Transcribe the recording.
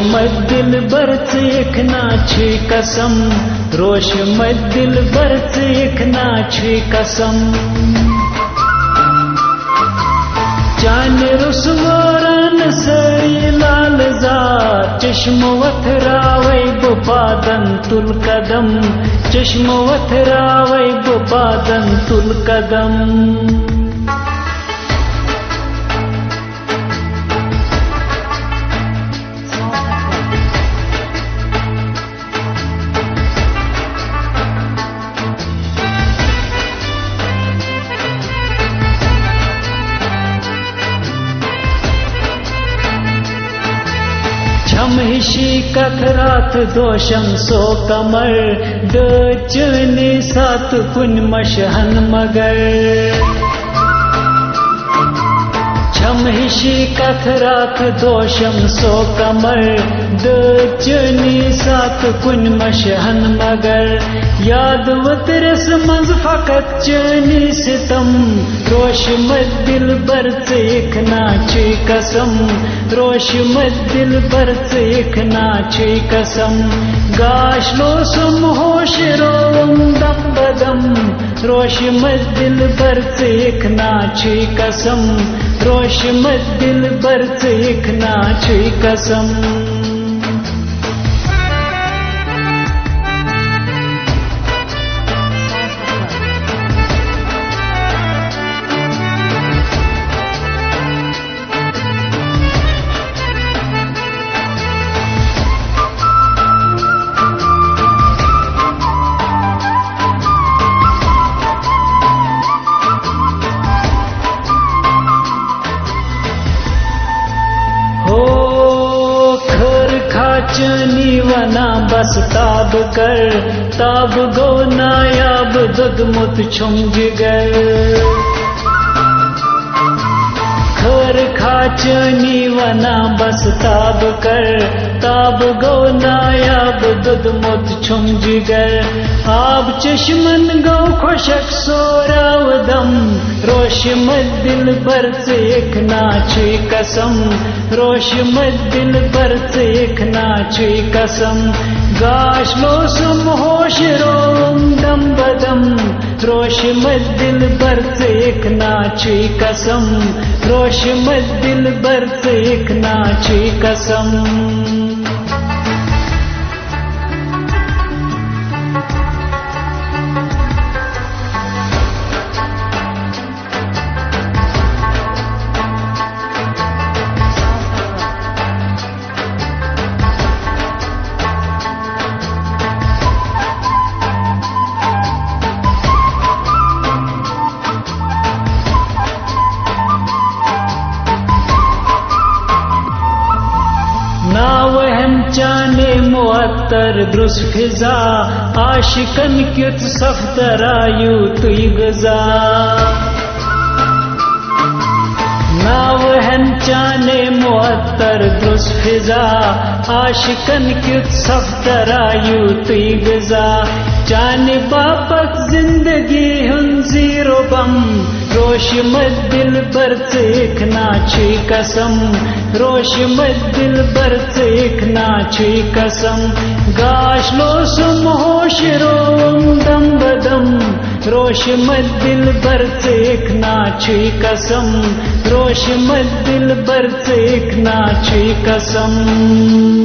मत दिल बरच एक नाची कसम, रोश मत दिल बरच एक नाची कसम। चान रुसवारन सई लाल जा, चश्म वथरावै बुपादन तुल कदम, चश्म वथरावै बुपादन तुल कदम। छमहिशी कथरात दोषम सो कमर, दचनी सात कुन मशहन मगर। छमहिशी कथरात दोषम सो कमर, दचनी सात कुन मशहन मगर। याद वतरस मंज फकत चनी सितम, रोश मत दिल बरच एक नाची कसम, रोश मत दिल बरच एक नाची कसम। गाश लो सुम होश रोम दम बदम, रोश मत दिल बरच एक नाची कसम, रोश मत दिल बरच एक नाची कसम। चनी वना बस ताब कर, ताब गो नायाब दुद मुत छुंग गर। खर खाचनी वना बस ताब कर, ताब गो नायाब दुद मुत छुंग गर। आब चश्मन गो खुशक सोरावदम, रोश मत दिल बरच एक नाची कसम, रोश मत दिल बरच एक नाची कसम। गाश लो सुम होश रोम दम बदम, रोश मत दिल बरच एक नाची कसम, रोश मत दिल बरच एक नाची कसम। चाने मुअत्तर द्रुस फिजा, आशिकन क्युत सफ्तरायु तुई गजा। नावहन चाने मुअत्तर द्रुस फिजा, आशिकन क्युत सफ्तरायु तुई गजा। चाने बापक जिंदगी हुन जीरो बम, रोश मत दिल बरच एक नाची कसम, रोश मत दिल बरच एक नाची कसम। गाश लो सुम होश रोम दम बदम, रोश मत दिल बरच एक नाची कसम, रोश मत दिल बरच एक नाची कसम।